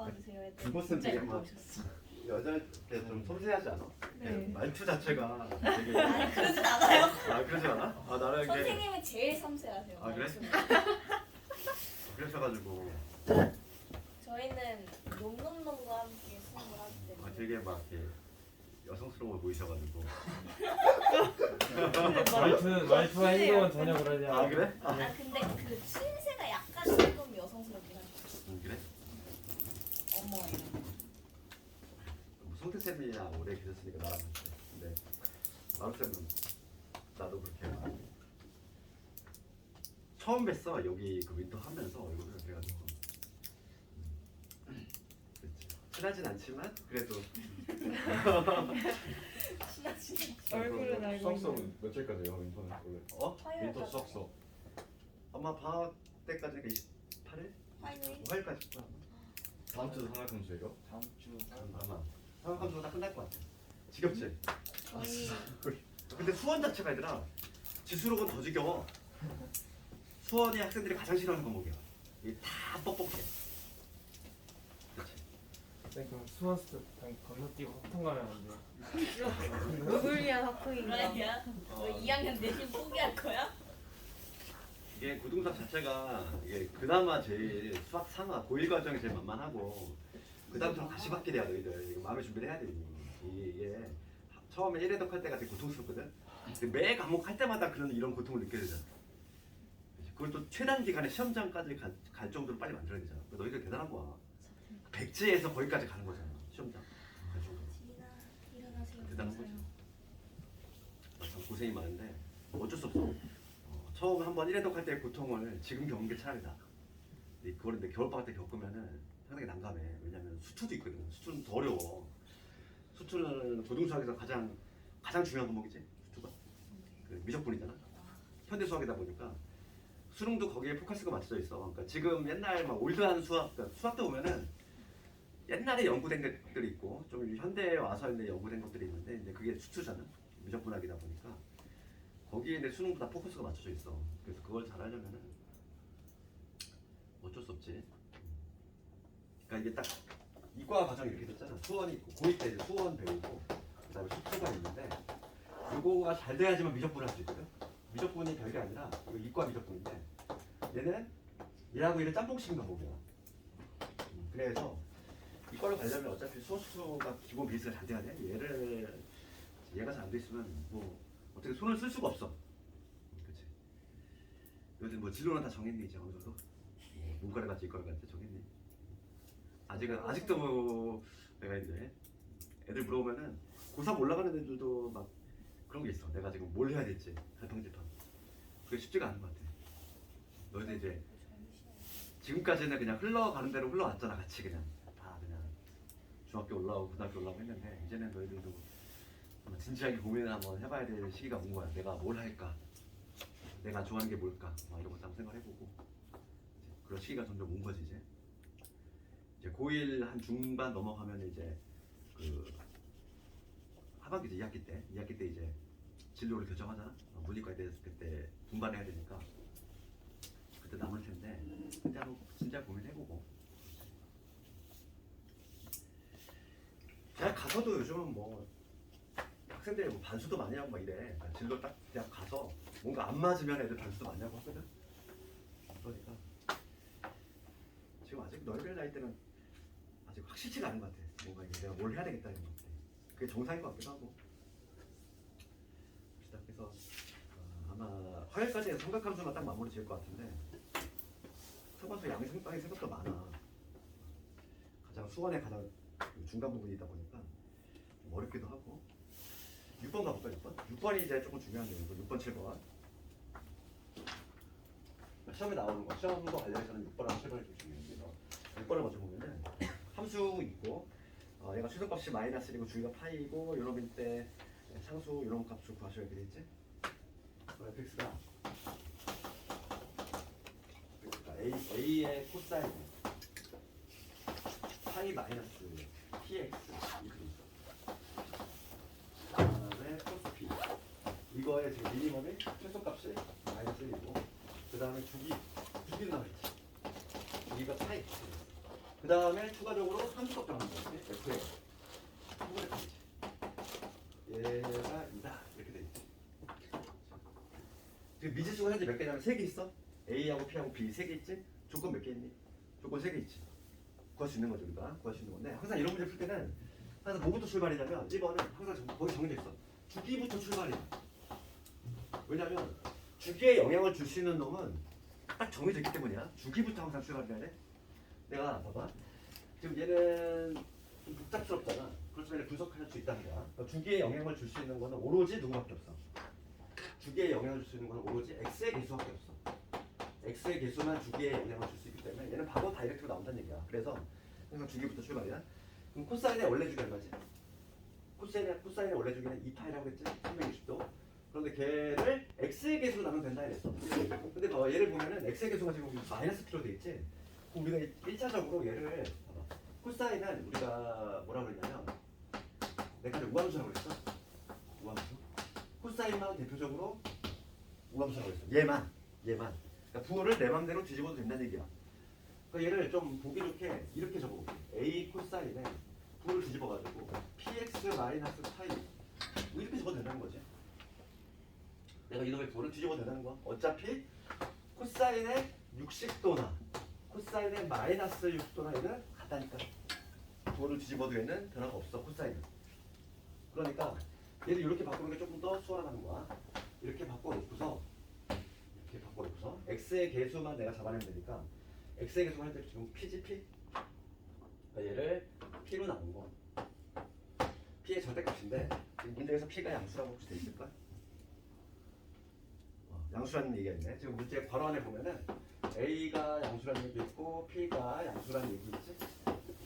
와주세요. 애들. 그것은 진짜 되게 이렇게 막 오셨어. 여자한테 좀 섬세하지 않아? 네. 말투 자체가 되게 아니 그러진 않아요. 아 그러지 않아? 아 나는 이게 선생님이 제일 섬세하세요. 아, 그래? 말씀이. 그러셔가지고 저희는 놈놈놈과 함께 수업을 하기 때문에. 되게 막 이렇게 여성스러워 보이셔가지고 말투와 행동은 전혀 그러지 않아. 아 그래? 아 아 근데 그 추임새가 약간 조금 여성스럽긴 하죠. 그래? 어머 이런. 성태쌤이야 오래 계셨으니까 나랑 같이 근데 마루쌤은 나도 그렇게 처음 뵀어 여기 그 윈터 하면서 얼굴을 그래가지고 그치. 친하진 않지만 그래도 친하지. 얼굴은 알고 수학수업은 있는. 며칠까지예요? 윈터는 원래? 화요일까지. 윈터 수학수업. 아마 방학 때까지 28일? 화요일. 5일까지 거야 다음 주도 상학함수예요? 다음 주 아마 상학함수가 딱 끝날 것 같아 지겹지? 저희 근데 수원 자체가 얘들아 지수록은 더 지겨워 수원이 학생들이 가장 싫어하는 과목이야 이게 다 뻑뻑해 그치? 그러니까 수원스도 당 건너뛰고 학통 가면 안 돼. 누굴 위한 학교인가? 그러냐? 너 2학년 내신 포기할 거야? 이게 고등수학 자체가 이게 그나마 제일 수학 상하 고1 과정이 제일 만만하고 그 다음부터 다시 받게 돼야 너희들 이거 마음의 준비를 해야 돼 이게 처음에 1회독 할 때가 되게 고통스럽거든 근데 매 과목 할 때마다 이런 고통을 느껴야 되잖아 그걸 또 최단 기간에 시험장까지 갈 정도로 빨리 만들어야 되잖아 너희들 대단한 거야 백지에서 거기까지 가는 거잖아 시험장 갈 정도로 지민아 일어나세요. 대단한 거지 참 고생이 많은데 어쩔 수 없어 처음 한번 1회독 할 때의 고통을 지금 겪는 게 차라리 나아 그걸 근데 겨울방학 때 겪으면은 상당히 난감해 왜냐면 수투도 있거든 수투는 더 어려워 수투는 고등수학에서 가장 중요한 과목이지 수투가 그 미적분이잖아 현대수학이다 보니까 수능도 거기에 포커스가 맞춰져 있어 그러니까 지금 옛날 막 올드한 그러니까 수학도 보면은 옛날에 연구된 것들이 있고 좀 현대에 와서 이제 연구된 것들이 있는데 이제 그게 수투잖아 미적분학이다 보니까 거기에 내 수능도 다 포커스가 맞춰져 있어. 그래서 그걸 잘하려면은 어쩔 수 없지. 그러니까 이게 딱 이과 과정이 이렇게 됐잖아. 수원이 있고 고2 때 이제 수원 배우고 그다음에 수투가 있는데 이거가 잘 돼야지만 미적분을 할 수 있거든. 미적분이 별게 아니라 이거 이과 미적분인데 얘는 얘하고 얘는 짬뽕식 과목이야. 그래서 이과로 가려면 어차피 수원 수투가 기본 베이스가 잘 돼야 돼. 얘가 잘 안 돼 있으면 뭐 어떻게 손을 쓸 수가 없어. 그렇지. 요즘 뭐 진로는 다 정했니 이제 어느 정도? 문과를 갈지 이과를 갈지 정했니? 아직도 뭐 내가 이제 애들 물어보면은 고3 올라가는 애들도 막 그런 게 있어. 내가 지금 뭘 해야 될지 갈팡질팡. 그게 쉽지가 않은 것 같아. 너희들 이제 지금까지는 그냥 흘러가는 대로 흘러왔잖아 같이 그냥 다 그냥 중학교 올라오고 고등학교 올라오고 했는데 이제는 너희들도 진지하게 고민을 한번 해봐야 될 시기가 온 거야. 내가 뭘 할까? 내가 좋아하는 게 뭘까? 막 이런 것도 한번 생각해보고 그런 시기가 점점 온 거지 이제 고1 한 중반 넘어가면 이제 그 하반기죠 2학기 때 이제 진로를 결정하잖아. 문이과에 대해서 그때 분반해야 되니까 그때 남을 텐데 그때 한번 진짜 고민해보고 대학 가서도 요즘은 뭐 학생들이 뭐 반수도 많이 하고 막 이래. 그러니까 진로 딱 대학 가서 뭔가 안 맞으면 애들 반수도 많이 하고 하거든. 그러니까 지금 아직 너희들 나이 때는 아직 확실치가 않은 것 같아. 뭔가 이게 내가 뭘 해야 되겠다 이런 것들. 그게 정상인 것 같기도 하고. 봅시다. 그래서 아마 화요일까지 삼각함수만 딱 마무리 지을 것 같은데 삼각함수 양이 생각보다 많아. 수원의 가장 중간 부분이다 보니까 좀 어렵기도 하고. 6번 가볼까 6번? 6번이 이제 조금 중요한 내용이고 6번 7번 시험에 나오는 거 시험과 관련해서는 6번하고 7번이 좀 중요해요. 6번을 먼저 보면은 함수 있고 얘가 최소값이 마이너스 1이고 주기가 파이고 요놈일 때 상수 요놈 값을 구하셔야 되겠지? fx가 a의 코사인 파이 마이너스 px 이렇게 있어. 그다음에 코스 p 이거의 지금 미니멈이 최소값이 마이너스 1이고 그 다음에 주기는 나와있지. 주기가 파이. 그 다음에 추가적으로 함수값 잡는 거지. f의 3분의 파이지. 얘가 2다. 이렇게 돼 있지. 지금 미지수가 현재 몇 개냐면 3개 있어. A하고 P하고 B 3개 있지? 조건 몇 개 있니? 조건 3개 있지. 구할 수 있는 거죠, 우리가. 구할 수 있는 건데, 항상 이런 문제 풀 때는 항상 뭐부터 출발이냐면 1번은 항상 거기 정해져 있어. 주기부터 출발이야. 왜냐면 주기에 영향을 줄 수 있는 놈은 딱 정해져 있기 때문이야. 주기부터 항상 출발을 해야 돼. 내가 봐봐. 지금 얘는 좀 복잡스럽잖아. 그렇지만 분석할 수 있다는 거야. 그러니까 주기에 영향을 줄 수 있는 거는 오로지 누구밖에 없어. 주기에 영향을 줄 수 있는 거는 오로지 x의 개수밖에 없어. x의 개수만 주기에 영향을 줄 수 있기 때문에 얘는 바로 다이렉트로 나온다는 얘기야. 그래서 항상 주기부터 출발이야. 그럼 코사인의 원래 주기 얼마지? 코사인의 원래 주기는 2파이라고 했지? 360도. 그런데 걔를 x의 개수로 나누면 된다 이랬어. 근데 봐봐, 얘를 보면은 x의 개수가 지금 마이너스 t로 돼 있지? 그럼 우리가 1차적으로 얘를 봐봐. 코사인은 우리가 뭐라 그랬냐면 내가 우함수라고 그랬어. 우함수. 코사인만 대표적으로 우함수라고 그랬어. 얘만. 그러니까 부호를 내 맘대로 뒤집어도 된다는 얘기야. 그러니까 얘를 좀 보기 좋게 이렇게 적어볼게. a 코사인에 부호를 뒤집어가지고 px 마이너스 파이 뭐 이렇게 적어도 된다는 거지. 내가 이놈의 부호를 뒤집어도 된다는 거야. 어차피 코사인의 60도나 코사인의 마이너스 6도나 얘는 같다니까. 부호를 뒤집어도 얘는 변화가 없어. 코사인은. 그러니까 얘를 이렇게 바꾸는 게 조금 더 수월하다는 거야. 이렇게 바꿔놓고서 x의 개수만 내가 잡아내면 되니까 x의 개수만 할 때 지금 p지 p. 그러니까 얘를 p로 나눈 거. p의 절대값인데 지금 문제에서 p가 양수라고 혹시 돼 있을까? 양수라는 얘기가 있네. 지금 문제 괄호 안에 보면은 a가 양수라는 얘기도 있고 p가 양수라는 얘기 있지.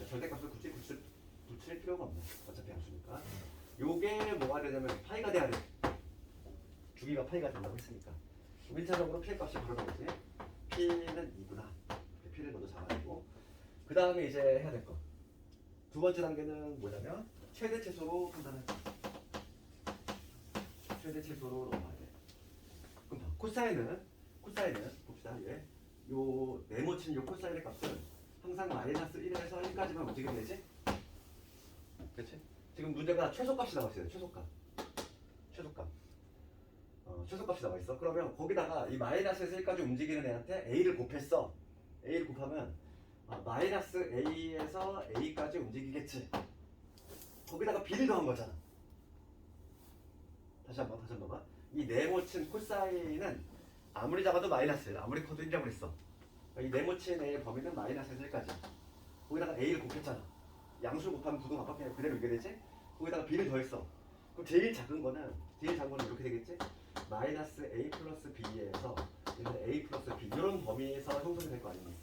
절대값을 굳이 붙일 필요가 없네. 어차피 양수니까. 요게 뭐가 되냐면 파이가 돼야 돼. 주기가 파이가 된다고 했으니까. 1차적으로 p의 값이 바로 나오지. p는 2구나. p를 먼저 잡아내고 그 다음에 이제 해야 될 거. 두 번째 단계는 뭐냐면 최대 최소로 판단할 거. 최대 최소로 넘어가야 돼. 그럼 봐. 코사인은 봅시다. 얘. 요 네모친 요 코사인의 값은 항상 마이너스 1에서 1까지만 움직이면 되지? 그렇지? 지금 문제가 최소값이 나와 있어요. 최소값. 최소값이 나와 있어. 그러면 거기다가 이 마이너스에서 1까지 움직이는 애한테 a를 곱했어. a를 곱하면 마이너스 a에서 a까지 움직이겠지. 거기다가 b를 더한 거잖아. 다시 한번 봐. 이 네모친 코사인은 아무리 작아도 마이너스야. 아무리 커도 1이라고 그랬어. 이 네모친 A의 범위는 마이너스에서 1까지. 거기다가 A를 곱했잖아. 양수를 곱하면 부동 압박계가 그대로 이게 되지? 거기다가 B를 더했어. 그럼 제일 작은 거는 이렇게 되겠지? 마이너스 A 플러스 B에서 A 플러스 B 이런 범위에서 형성이 될 거 아니니?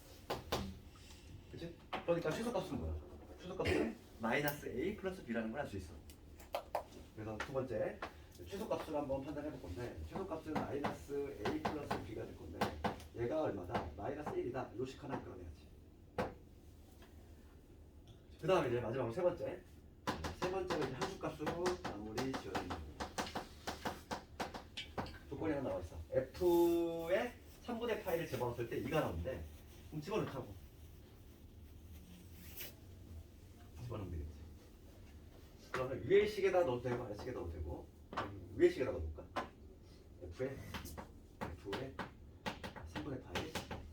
그치? 그러니까 최소값은 뭐야? 최소값은 마이너스 A 플러스 B라는 걸 알 수 있어. 그래서 두 번째 최소값을 한번 판단해 볼 건데 최소값은 마이너스 A 플러스 B가 될 건데 얘가 얼마다? 마이너스 1이다. 요식 하나 끌어내야지. 그 다음에 이제 마지막으로 세 번째는 이제 함수값으로 마무리 지어주는 거예요. 조건이 하나 나와 있어. F의 3분의 파이를 집어넣었을 때 2가 나오는데 그럼 집어넣자고. 집어넣으면 되겠지. 그러면 위의 식에다 넣어도 되고 아래 식에다 넣어도 되고 위의 식에다 넣어볼까? F의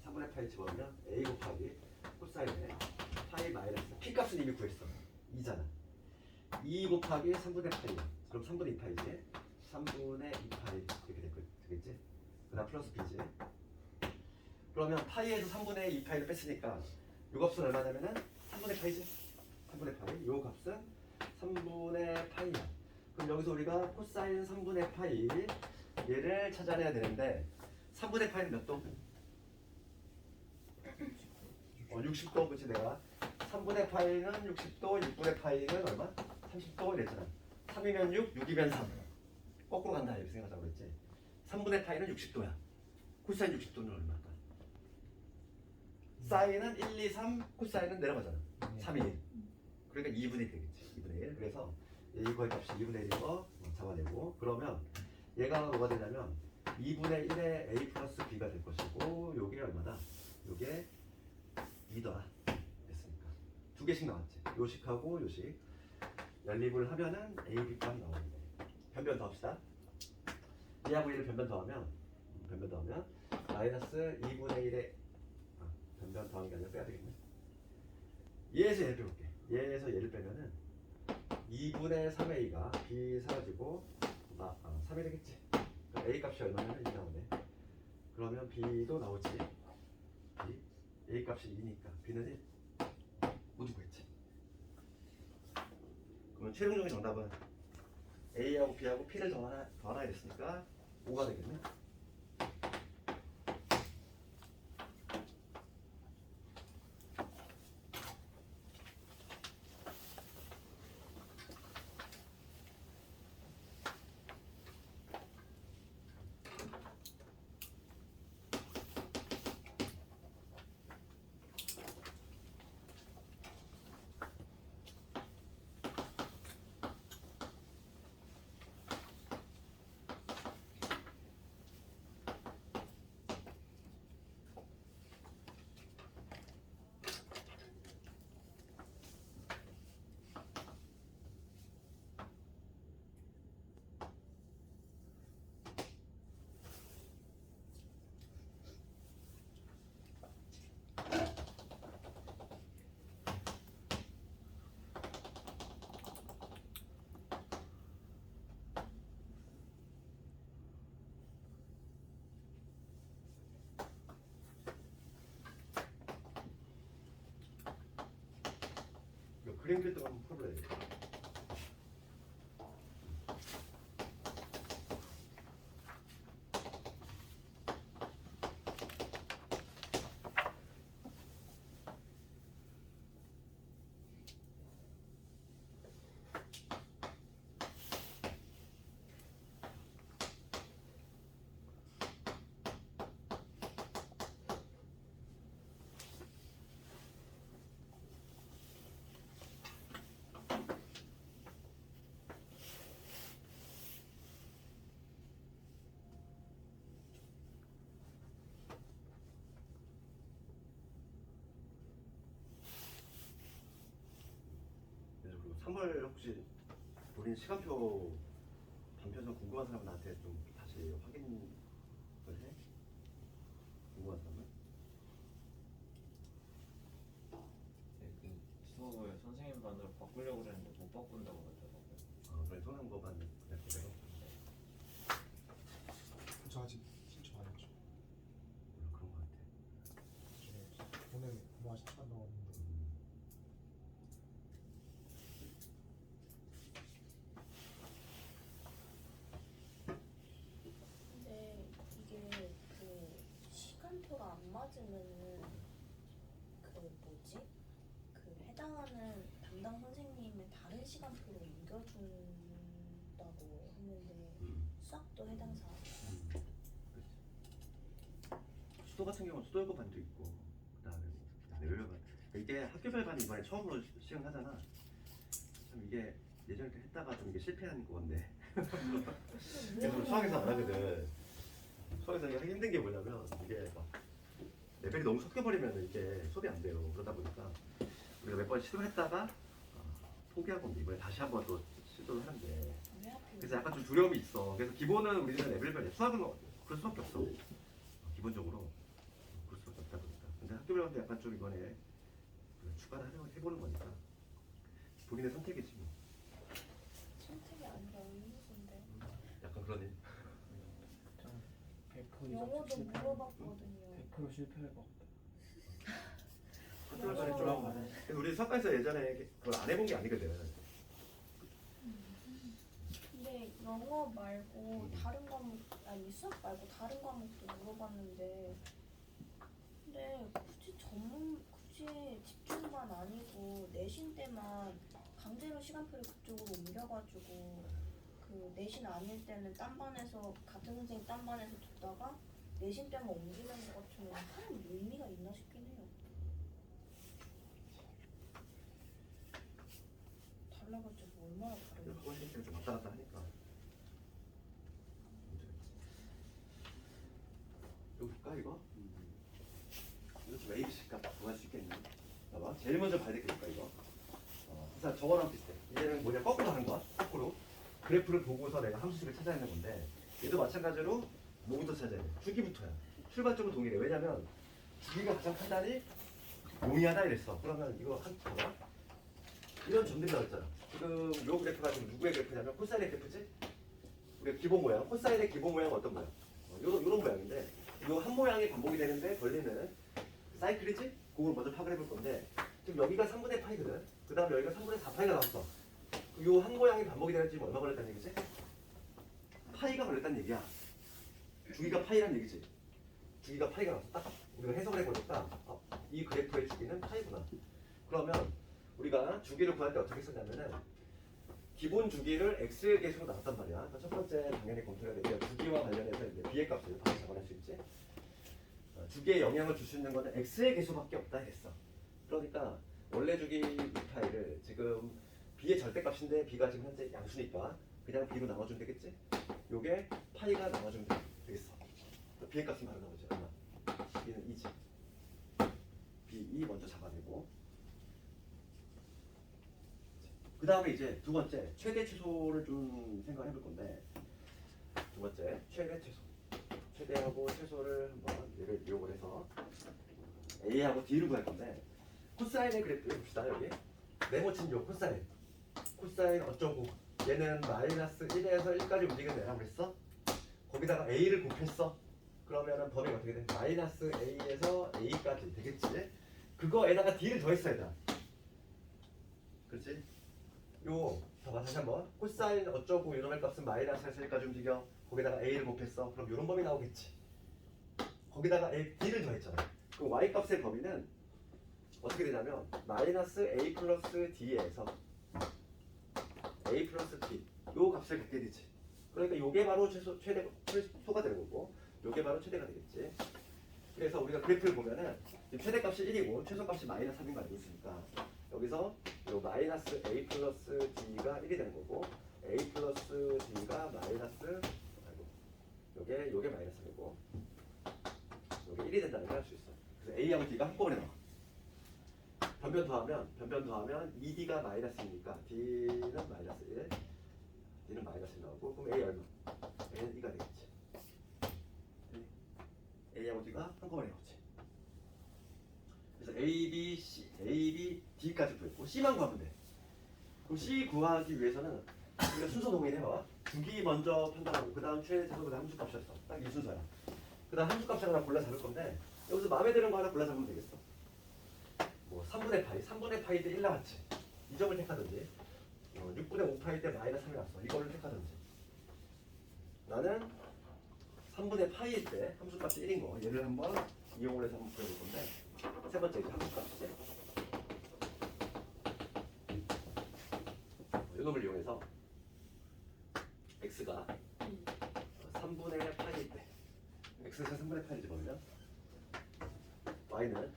3분의 파이 집어넣으면 A 곱하기 코사인의 파이 마이너스 P 값은 이미 구했어. 2잖아. 2 곱하기 3분의 파이. 그럼 3분의 2파이지. 3분의 2파이 이렇게 되겠지. 그 다음 플러스 B지. 그러면 파이에서 3분의 2파이를 뺐으니까 이 값은 얼마냐면은 3분의 파이지. 3분의 파이. 이 값은 3분의 파이야. 그럼 여기서 우리가 코사인 3분의 파이 얘를 찾아내야 되는데 3분의 파이는 몇 도? 60도. 그치? 내가 3분의 파이는 60도, 6분의 파이는 얼마? 30도 이랬잖아. 3이면 6, 6이면 3. 거꾸로 간다 이렇게 생각하자고 그랬지. 3분의 파이는 60도야. 코사인 60도는 얼마일까? 사인은 1, 2, 3, 코사인은 내려가잖아. 3, 2, 1. 그러니까 2분의 1 되겠지. 2분의 1. 그래서 이거의 값이 2분의 1이고 잡아내고 그러면 얘가 뭐가 되냐면 2분의 1의 A 플러스 B가 될 것이고 요게 얼마다? 요게 2더라. 됐으니까 두 개씩 나왔지. 요식하고 요식. 연립을 하면은 A, B 값이 나오는데. 변변 더합시다. 2하고 1을 변변 더하면 마이너스 2분의 1에 변변 더하는 게 아니라 빼야 되겠네. 얘에서 얘를 빼볼게. 얘에서 얘를 빼면은 2분의 3a가 b 사라지고 3이 되겠지. 그럼 a 값이 얼마냐면 2 나오네. 그러면 b도 나오지. b a 값이 2니까 b는 1 모두 구했지. 그러면 최종적인 정답은 a하고 b하고 p를 더하라 했으니까 5가 되겠네. 그림 그릴 때 한번 풀어봐야 돼. 그래서 그리고 3월 혹시 우린 시간표 반편성 궁금한 사람은 나한테 좀 다시 확인을 해? 궁금한 사람은? 네, 수업을 선생님 반으로 바꾸려고 그랬는데 못 바꾼다고 하더라고요. 그래 손한 거만 그냥 그대로. 저 아직 신청 안 했죠. 그런 거 같아. 오늘 뭐 아직 안 나왔는데. 근데 이게 그 시간표가 안 맞으면은 그 뭐지? 그 해당하는 담당 선생님의 다른 시간표로 옮겨준다고 했는데 수학도 해당사. 수도 같은 경우는 수도여고 반도 있고 그다음에 레벨별 반. 이게 학교별 반이 이번에 처음으로 시행하잖아. 참 이게 예전에 했다가 좀 이게 실패한 건데. 그래서 수학에서 안 하거든. 수학에서 하기 힘든 게 뭐냐면 이게 막 레벨이 너무 섞여버리면 이게 수업이 안 돼요. 그러다 보니까 우리가 몇 번 시도했다가 포기하고 이번에 다시 한번 또 시도를 하는데 왜 하필? 그래서 약간 좀 두려움이 있어. 그래서 기본은 우리는 레벨별이야. 수학은 그럴 수밖에 없어. 기본적으로 그럴 수밖에 없다 보니까. 근데 학교별한테 약간 좀 이번에 추가를 해보는 거니까 본인의 선택이지 뭐. 선택이 아니라 의무인데. 약간 그러네. 100% 영어도 물어봤거든요. 100% 실패할 것 같아. 학교별반이 좀 하고. 그래서 우리 수학과에서 예전에 그걸 안 해본 게 아니거든. 근데 영어 말고 다른 과목 아니 수학 말고 다른 과목도 물어봤는데 근데 굳이 집중만 아니고 내신 때만 강제로 시간표를 그쪽으로 옮겨가지고 그 내신 아닐 때는 딴 반에서 같은 선생님 딴 반에서 듣다가 내신 때만 옮기는 것 같으면 하는 의미가 있나 싶긴 해요. 달라가지고 얼마나 다른지. 학원 시스템이 좀 왔다 갔다 하니까. 이거 볼까 이거? 이거 좀 A, B 값 구할 수 있겠니? 봐봐. 제일 먼저 봐야 되겠다 이거. 자, 저거랑 비슷해. 얘는 뭐냐, 거꾸로 하는 거야. 거꾸로. 그래프를 보고서 내가 함수식을 찾아내는 건데, 얘도 마찬가지로 뭐부터 찾아야 돼? 주기부터야. 출발점은 동일해. 왜냐면 주기가 가장 판단이 용이하다 이랬어. 그러면 이거 한 봐봐. 이런 점들이 나왔잖아. 지금 요 그래프가 지금 누구의 그래프냐면 코사인의 그래프지? 우리 기본 모양. 코사인의 기본 모양은 어떤 모양? 요런 모양인데, 요 한 모양이 반복이 되는데 걸리는 사이클이지? 그걸 먼저 파악을 해볼 건데, 지금 여기가 3분의 파이거든. 그 다음에 여기가 3분의 4파이가 나왔어. 요 한 모양이 반복이 되는 지금 얼마 걸렸다는 얘기지? 파이가 걸렸다는 얘기야. 주기가 파이란 얘기지. 주기가 파이가 나왔어. 딱 우리가 해석을 해보니까 이 그래프의 주기는 파이구나. 그러면 우리가 주기를 구할 때 어떻게 썼냐면은 기본 주기를 x의 계수로 나왔단 말이야. 그러니까 첫 번째 당연히 검토해야 되게 주기와 관련해서 이제 b의 값을 바로 잡아낼 수 있지. 주기에 영향을 줄 수 있는 거는 x의 계수밖에 없다 했어. 그러니까 원래 주기 2파이를 지금 b의 절대값인데 b가 지금 현재 양수니까 그냥 b로 나눠주면 되겠지. 요게 파이가 나눠주면 되겠어. b의 값은 바로 나오지. 얼마? b는 2지. b2 먼저 잡아내고, 그 다음에 이제 두 번째 최대 최소를 좀 생각해 볼 건데, 두 번째 최대 최소, 최대하고 최소를 한번 얘를 이용을 해서 a하고 d를 구할 건데, 코사인의 그래프 봅시다. 여기 네모친 요 코사인, 코사인 어쩌고 얘는 마이너스 1에서 1까지 움직이는 애라고 그랬어. 거기다가 a를 곱했어. 그러면은 범위가 어떻게 돼? 마이너스 a에서 a까지 되겠지. 그거에다가 d를 더했어야 돼. 그렇지? 요 봐봐, 다시 한번. 코사인 어쩌고 이놈의 값은 마이너스에서 1까지 움직여. 거기다가 a를 곱했어. 그럼 이런 범위 나오겠지. 거기다가 d를 더했잖아. 그 y 값의 범위는 어떻게 되냐면 마이너스 a 플러스 d에서 a 플러스 d 요 값을 갖게 되지. 그러니까 요게 바로 최소가 되는 거고, 요게 바로 최대가 되겠지. 그래서 우리가 그래프를 보면은 최대값이 1이고 최소값이 마이너스 3인 거 알고 있으니까, 여기서 요 마이너스 a 플러스 d가 1이 되는 거고, a 플러스 d가 마이너스, 요게 마이너스 3이고, 요게 1이 된다는 걸 알 수 있어. 그래서 a하고 d가 한꺼번에 나와. 변변 더하면 2d가 마이너스니까 d는 마이너스 1, d는 마이너스 1 나오고, 그럼 a 얼마? a는 2가 되겠지. a하고 d가 한꺼번에 나오지. 그래서 a, b, c, a, b, d까지 구했고 c만 구하면 돼. 그럼 c 구하기 위해서는 우리가 순서 동일해봐. 주기 먼저 판단하고 그 다음 최대 최소, 그 다음 함수값이었어. 딱 이 순서야. 그 다음 함수값을 하나 골라 잡을 건데, 여기서 마음에 드는 거 하나 골라 잡으면 되겠어. 뭐 3분의 파이 때 1 나왔지. 이 점을 택하든지, 6분의 5파이 때 마이너스 3이 나왔어. 이거를 택하든지. 나는 3분의 파이일 때 함수값이 1인 거, 얘를 한번 이용을 해서 한번 구해볼 건데, 세 번째 이제 함수값이지. 이놈을 이용해서 x가 3분의 파이일 때, x에서 3분의 파이를 집어넣으면 y는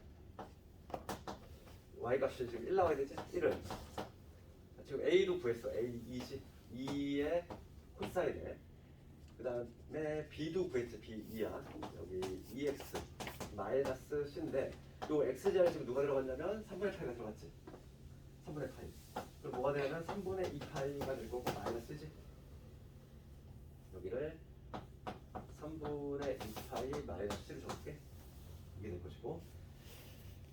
y 값이 지금 1 나와야 되지? 1은 지금 a도 구했어. a 2지. 2의 코사인에, 그 다음에 b도 구했지. b 2야. 여기 2x 마이너스 c인데, 요 x자리에 지금 누가 들어갔냐면 3분의 파이가 들어갔지. 3분의 파이. 그럼 뭐가 되냐면 3분의 2파이가 될 거고 마이너스지. 여기를 3분의 2파이 마이너스를 적을게. 이게 될 것이고,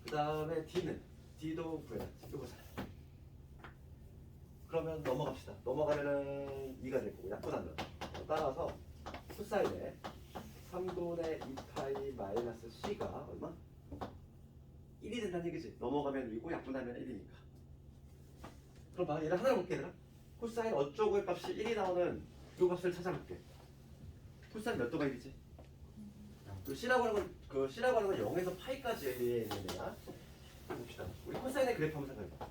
그 다음에 d도 구해놨지. 요거잖아. 그러면 넘어갑시다. 넘어가면은 2가 될 거고, 약분하면 따라서 코사인에 3분의 2파이 마이너스 c가 얼마? 1이 된다는 얘기지. 넘어가면 2고 약분하면 1이니까. 그럼 봐, 얘를 하나 볼게. 얘들아. 코사인 어쩌고의 값이 1이 나오는 요 값을 찾아볼게. 코사인 몇 도가 1이지? 그 C라고 하는 건 0에서 파이까지 있는 애야. 봅시다. 우리 코사인의 그래프 한번 생각해봐.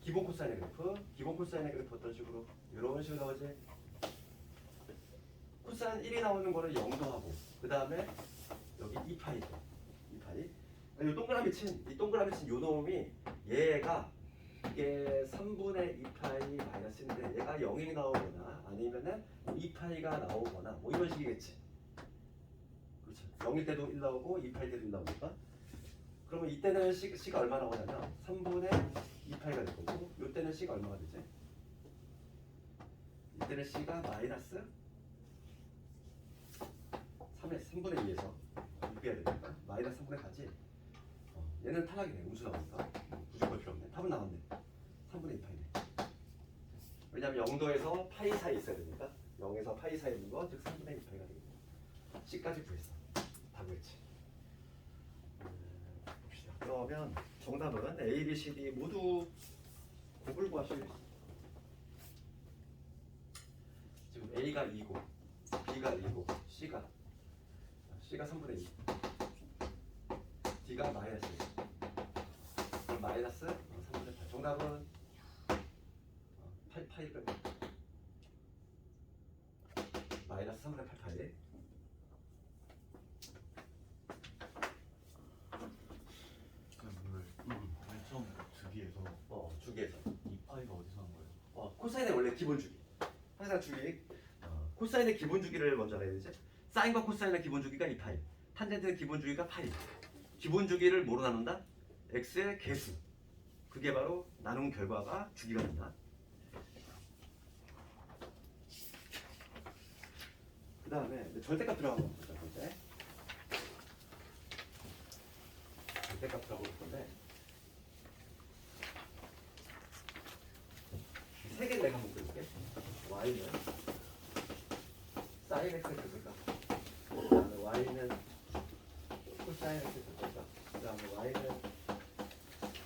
기본 코사인의 그래프 어떤 식으로? 이런 식으로 나오지. 코사인 1이 나오는 거를 0도 하고, 그 다음에 여기 2파이. 이 동그라미 친 요 놈이, 얘가 이게 3분의 2파이 마이너스인데 얘가 0이 나오거나 아니면은 2파이가 나오거나 뭐 이런 식이겠지. 그렇죠. 0일 때도 1 나오고 2파이 때도 1 나오니까. 그러면 이때는 C가 얼마 나오냐면 3분의 2파이가 될 거고, 이때는 C가 얼마가 되지? 이때는 C가 마이너스 3분의 2에서 이렇게 해야 되니까 마이너스 3분의 4지. 얘는 탈락이네. 음수 나오니까 굳이 볼 필요 없네. 답은 나왔네. 3분의 2파이네. 왜냐면 0도에서 파이 사이에 있어야 되니까 0에서 파이 사이에 있는 거 즉 3분의 2파이가 되겠네. C까지 구했어. 다 구했지. 봅시다. 그러면 정답은 A, B, C, D 모두 곱을 구하셔야 돼. 지금 A가 2고 B가 2고 C가 3분의 2 D가 마이너스 1 그럼 마이너스 3분의 8 정답은 8파이가 마이너스 3분의 8파이 그럼 오늘 맨 처음 주기에서 주기에서 이 파이가 어디서 한 거예요? 코사인의 원래 기본 주기 항상 주기 코사인의 기본 주기를 먼저 알아야 되지 사인과 코사인의 기본 주기가 2파이 탄젠트의 기본 주기가 파이 기본 주기를 뭐로 나눈다? x의 개수 그게 바로 나눈 결과가 주기가 된다 그 다음에 절대값 들어가고 볼 건데 절대값 들어가고 볼 건데 세 개를 내가 한번 그릴게 y는 sin x의 절대값 그 다음에 y는 코사인 x의 절대값 그 다음에 y는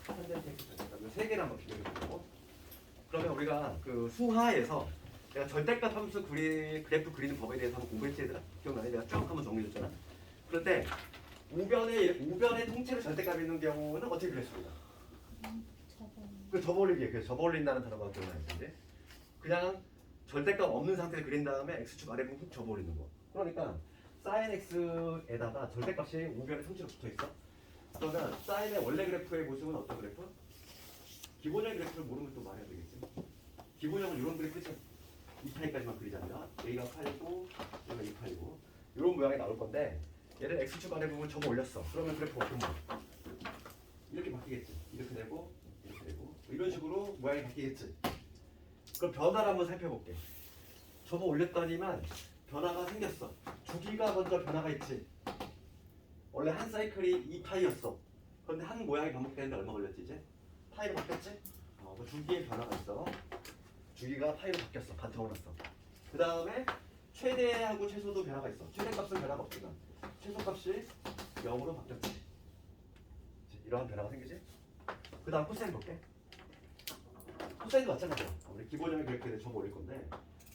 탄젠트 x의 절대값 이 세 개를 한번 비교해보고 그러면 우리가 그 수하에서 내가 절대값 함수 그래프 그리는 법에 대해서 한번 공부했지 얘들아? 기억나니? 내가 쭉 한번 정리해줬잖아 그런데 우변의 통째로 절대값이 있는 경우는 어떻게 그렸습니까? 그 접어올리기 그래서 접어올린다는 단어가 기억나야 되는데 그냥 절대값 없는 상태를 그린 다음에 x축 아래 부분 훅 접어올리는 거 그러니까 sin x에다가 절대값이 우변의 통째로 붙어있어 그러면 sin의 원래 그래프의 모습은 어떤 그래프? 기본형 그래프를 모르면 또 말해야 되겠지 기본형은 이런 그래프지 2파이까지만 그리자면 A가 8이고 A가 2파이고 이런 모양이 나올 건데 얘를 x축 아래 부분 접어 올렸어 그러면 그래프가 어떤 모양? 이렇게 바뀌겠지 이렇게 되고 이렇게 되고 이런 식으로 모양이 바뀌겠지 그럼 변화를 한번 살펴볼게 접어 올렸더니만 변화가 생겼어 주기가 먼저 변화가 있지 원래 한 사이클이 2파이였어 그런데 한 모양이 반복되는데 얼마 걸렸지 이제? 파이로 바뀌었지? 그 주기의 변화가 있어 주기가 파이로 바뀌었어 반토막 났어 그 다음에 최대하고 최소도 변화가 있어 최대값은 변화가 없지만 최소값이 0으로 바뀌었지 이러한 변화가 생기지 그 다음 코사인 볼게 코사인도 마찬가지야 우리 기본형의 그래프를 접어 올릴 건데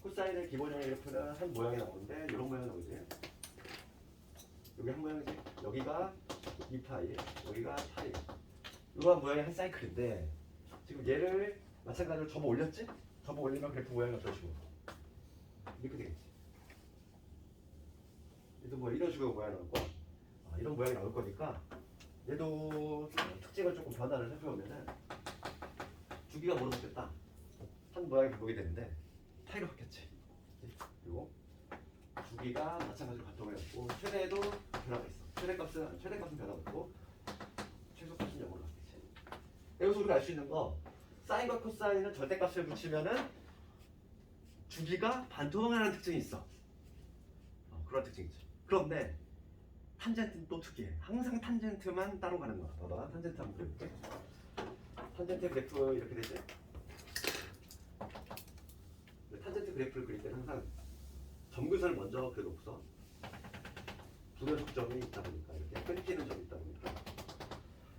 코사인의 기본형의 그래프는 한 모양이 나오는데 이런 모양이 나오지 여기 한 모양이지 여기가 2파이 여기가 파이 이러한 모양의 한 사이클인데 지금 얘를 마찬가지로 접어 올렸지? 접어 올리면 그래프 모양이 어떤 식으로? 이렇게 되겠지. 얘도 뭐 이런 식으로 모양이 나올 거야. 이런 모양이 나올 거니까 얘도 특징을 조금 변화를 살펴보면은 주기가 뭐로 바뀌었다? 한 모양이 바꾸게 되는데 파이로 바뀌었지. 그리고 주기가 마찬가지로 반동을 했고 최대도 변화가 있어. 최대값은 변화가 있고 최소값은 0으로 바뀌지. 여기서 우리가 알 수 있는 거 사인과 코사인은 절대값을 붙이면은 주기가 반토막나는 특징이 있어. 그런 특징이 있죠. 그런데 탄젠트는 또 특이해. 항상 탄젠트만 따로 가는 거야. 봐봐, 탄젠트 한번 그려볼게. 탄젠트 그래프 이렇게 되지? 탄젠트 그래프를 그릴 때는 항상 점근선을 먼저 그려놓고서 분열 적점이 있다 보니까 이렇게 끊기는 점이 있다 보니까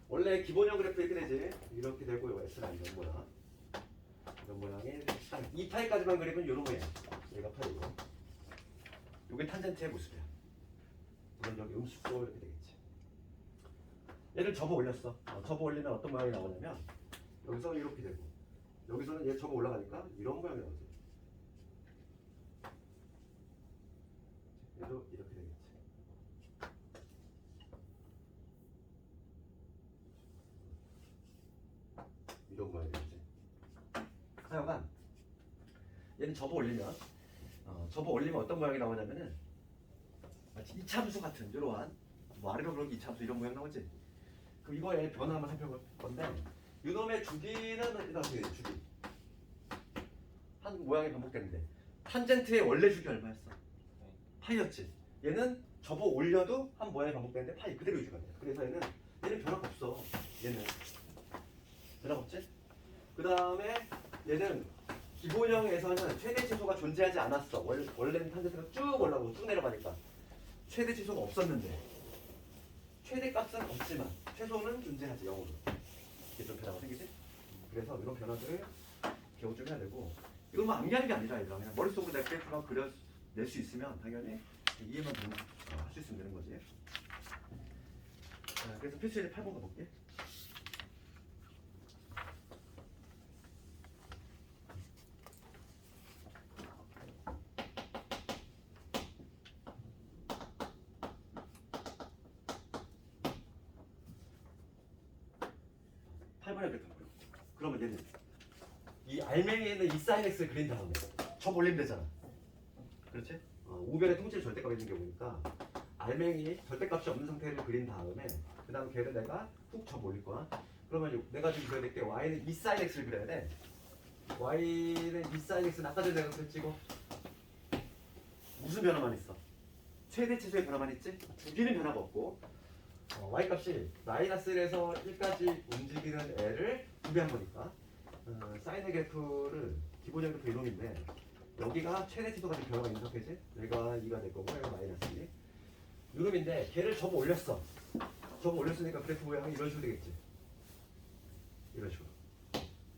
원래 기본형 그래프 이렇게 되지? 이렇게 되고 요 S라인 이런 모양 이런 모양의 딱 2파이까지만 그리면 이런 모양 여기가 파이고 이게 탄젠트의 모습이야 물론 여기 음수도 이렇게 되겠지 얘를 접어 올렸어 접어 올리면 어떤 모양이 나오냐면 여기서 이렇게 되고 여기서는 얘 접어 올라가니까 이런 모양이 나오지 얘도 이렇게 되겠지 이런 모양이 되겠지 하여간 얘는 접어 올리면 어떤 모양이 나오냐면은 마치 이차함수 같은 이러한 뭐 아래로 그렇게 이차함수 이런 모양 나오지 그럼 이거의 변화 한번 살펴볼 건데 이놈의 주기는 일단 어떻게 돼? 주기 한 모양이 반복되는데 탄젠트의 원래 주기 얼마였어? 파이였지. 얘는 접어 올려도 한 모양이 반복되는데 파이 그대로 유지가 돼. 그래서 얘는 변화가 없어. 얘는 변화가 없지? 그 다음에 얘는 기본형에서는 최대 치수가 존재하지 않았어. 원래는 탄젠트가 쭉 올라가고 쭉 내려가니까 최대 치수가 없었는데 최대 값은 없지만 최소는 존재하지 0으로. 이게 좀 변화가 생기지? 그래서 이런 변화들을 기억 좀 해야 되고 이건 뭐 암기하는 게 아니라 얘들아 그냥 머릿속으로 내 그래프만 그려낼 수 있으면 당연히 이해만 되면 할 수 있으면 되는 거지. 자, 그래서 필수일 8번 가볼게. 그러면 얘는 이 알맹이에는 이 사인 x를 그린 다음에 접 올리면 되잖아. 그렇지? 우변의 통칠 절대값이 있는 경우니까 알맹이 절대값이 없는 상태를 그린 다음에 그 다음 걔를 내가 훅 접 올릴 거야. 그러면 내가 지금 그려야 될 게 y는 이 사인 x를 그려야 돼. y는 이 사인 x는 아까 전에 내가 그랬지 이거 무슨 변화만 있어? 최대 치수의 변화만 있지? 주기는 변화가 없고 y 값이 마이너스 1에서 1까지 움직이는 애를 두배한 거니까 사인의 그래프를 기본형 그래프 이놈인데 여기가 최대 치수가 지금 변화가 있는 상태지? 여기가 2가 될 거고 여기가 마이너스 2 이놈인데 걔를 접어 올렸어. 접어 올렸으니까 그래프 모양이 이런 식으로 되겠지. 이런 식으로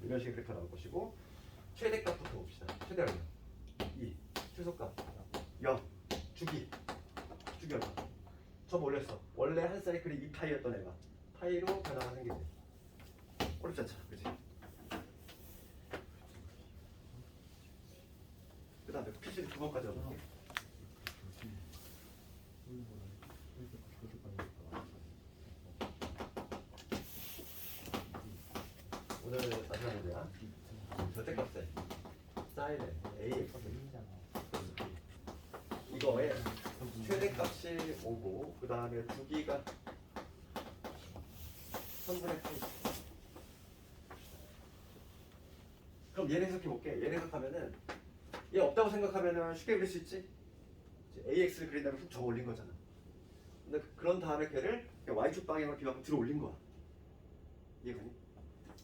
이런 식의 그래프가 나올 것이고 최대값부터 봅시다. 최대 얼마? 2 최소값 0 주기 얼마? 접 올렸어. 원래 한 사이클이 2파이였던 애가 파이로 변화가 생기지. 어렵지 않잖아, 그치? 그 다음에 필수리 9번까지 가볼게. 오늘 마지막 문제야. 절대값에 사인에 AX 이거에 최대값이 5고 그 다음에 주기가 3분의 8. 그럼 얘를 해석해 볼게. 얘를 해석하면은 얘 없다고 생각하면은 쉽게 그릴 수 있지. AX를 그린 다음에 훅 적어 올린 거잖아. 근데 그런 다음에 걔를 Y축 방향으로 비만큼 들어 올린 거야. 이해가니?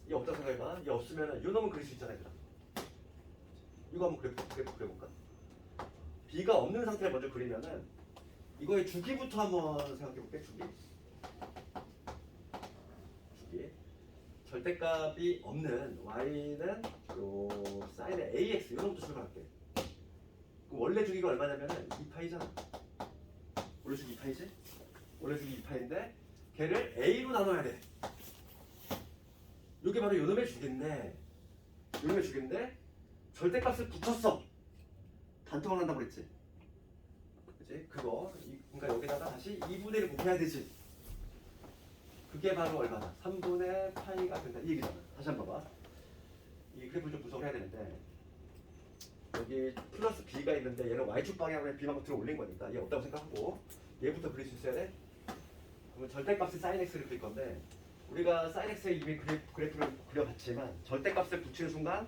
얘 없다고 생각해봐. 얘 없으면은 요 놈은 그릴 수 있잖아, 얘들아. 이거 한번 그래프 그려볼까? B가 없는 상태를 먼저 그리면은 이거의 주기부터 한번 생각해볼게. 주기 절대값이 없는 y는 요 사인의 ax 이런부터 출발할게. 그럼 원래 주기가 얼마냐면은 2파이잖아. 원래 주기 2파이지? 원래 주기 2파인데 걔를 a로 나눠야 돼. 이게 바로 요놈의 주기인데 요놈의 주기인데 절대값을 붙였어. 단통을 한다고 그랬지. 그치? 그러니까 여기다가 다시 2분의 1을 곱해야 되지. 그게 바로 얼마나? 3분의 파이가 된다. 이 얘기잖아. 다시 한번 봐봐. 이 그래프를 좀 분석을 해야 되는데 여기 플러스 b가 있는데 얘는 y축 방향으로 b만큼 들어 올린 거니까 얘 없다고 생각하고 얘부터 그릴 수 있어야 돼. 그러면 절대값이 sin x를 그릴 건데 우리가 sin x의 이미 그래프를 그려봤지만 절대값을 붙이는 순간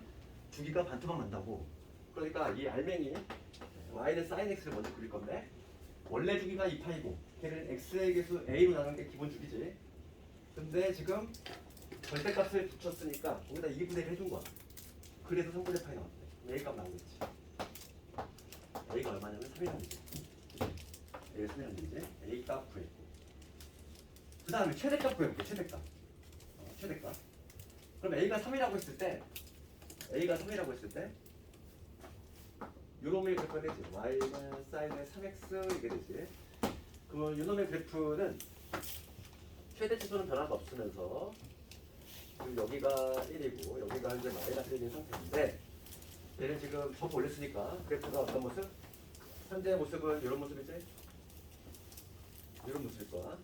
주기가 반토막 난다고. 그러니까 이 알맹이 y는 sin x를 먼저 그릴 건데 원래 주기가 2파이고 걔를 x의 개수 a로 나누는 게 기본 주기지. 근데 지금 절대값을 붙였으니까 거기다 2분의 1 해준 거야. 그래서 3분의 파이 나왔대. A 값 나오겠지. A가 얼마냐면 3이라는 얘기지. A가 3이라는 얘기지. A 값 구했고 그 다음에 최대값 구해볼게. 최대값. 최대값. 그럼 A가 3이라고 했을 때 요놈의 그래프가 되지. Y는 사인의 3X 이게 되지. 그러면 요놈의 그래프는 최대 치수는 변화가 없으면서 여기가 1이고 여기가 현재 마이너스 1인 상태인데 얘는 지금 접 올렸으니까 그래프가 어떤 모습? 현재의 모습은 이런 모습이지? 이런 모습일 거야.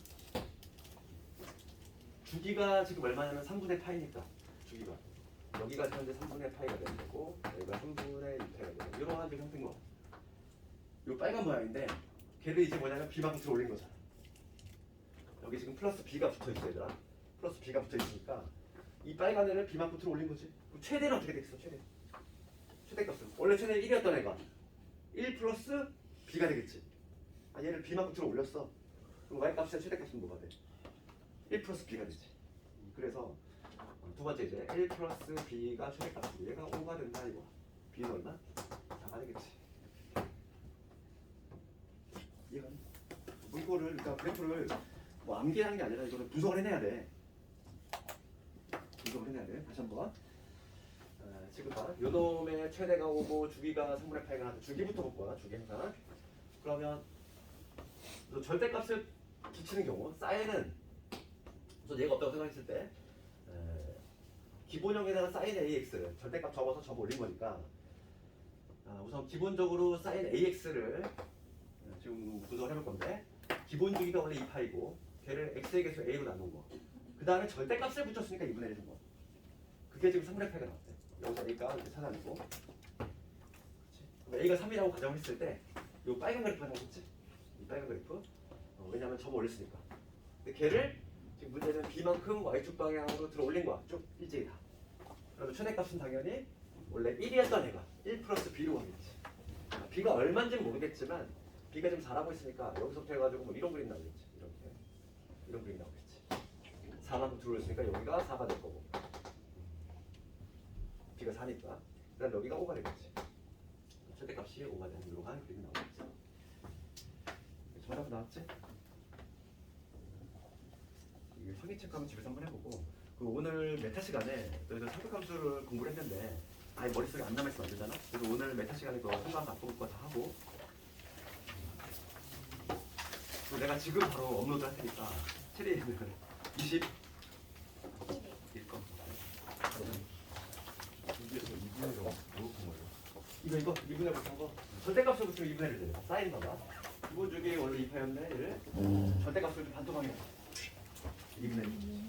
주기가 지금 얼마냐면 3분의 파이니까 주기가 여기가 현재 3분의 파이가 되는 거고 여기가 3분의 2파이가 되는 이러한 형태인 거야. 이 빨간 모양인데 걔를 이제 뭐냐면 b만큼 들어 올린 거잖아. 여기 지금 플러스 b가 붙어있어 얘들아. 플러스 b가 붙어있으니까 이 빨간 애를 b만큼 들어 올린 거지. 그럼 최대는 어떻게 되겠어? 최대값은 원래 최대 1이었던 애가 1 플러스 b가 되겠지. 아, 얘를 b만큼 들어 올렸어. 그럼 y값의 최대값은 뭐가 돼? 1 플러스 b가 되지. 그래서 두 번째 이제 1 플러스 b가 최대값이고 얘가 5가 된다 이거. b는 얼마? 4가 되겠지. 이건 문구를 그러니까 그래프를 뭐 암기하는 게 아니라 이거는 분석을 해내야 돼. 분석을 해내야 돼. 다시 한번. 지금 봐. 요놈의 최대가 오고 주기가 3분의 8가 나한테 주기부터 볼 거야. 주기 항상. 그러면 절대값을 붙이는 경우 사인은 우선 얘가 없다고 생각했을 때 기본형에다가 사인 AX 절대값 접어서 접어 올린 거니까 우선 기본적으로 사인 AX를 지금 분석을 해볼 건데 기본 주기가 원래 2파이고 걔를 x의 개수 a로 나눈 거. 그 다음에 절대값을 붙였으니까 2분의 1인 거. 그게 지금 3분의 8가 나왔대. 여기서 a가 이렇게 찾아내고 그럼 a가 3이라고 가정을 했을 때 이 빨간 그래프 하나겠지? 이 빨간 그래프. 왜냐면 접어 올렸으니까. 근데 걔를 지금 문제는 b만큼 y축 방향으로 들어 올린 거야. 쭉 일제히 다. 그러면 최대값은 당연히 원래 1이었던 애가 1 플러스 b로 가겠지. b가 얼마인지는 모르겠지만 b가 지금 4라고 했으니까 여기서부터 해가지고 뭐 이런 그림 나오겠지. 이렇게 이런 그림 나오겠지. 4만큼 들어올렸으니까 여기가 4가 될 거고 b가 4니까 그다음 여기가 5가 되겠지. 최대값이 5가 되는 이러한 그림이 나오겠지. 정답은 나왔지? 이게 상위 체크하면 집에서 한번 해보고 그리고 오늘 메타 시간에 너희들 상극함수를 공부를 했는데 아예 머릿속에 안 남아있으면 안 되잖아? 그래서 오늘 메타 시간에 그거 한번 바꿔볼 거 다 하고 그리고 내가 지금 바로 업로드 할 테니까 체리는 20 1건 여기에서 2분의 0 넣은 거예요. 이거 2분의 5 거 절대값을 붙이면 2분의 1을 돼. 사인 봐봐. 기본 주기 원래 2파였네 1 절대값을 좀 반토막이야 2분의 1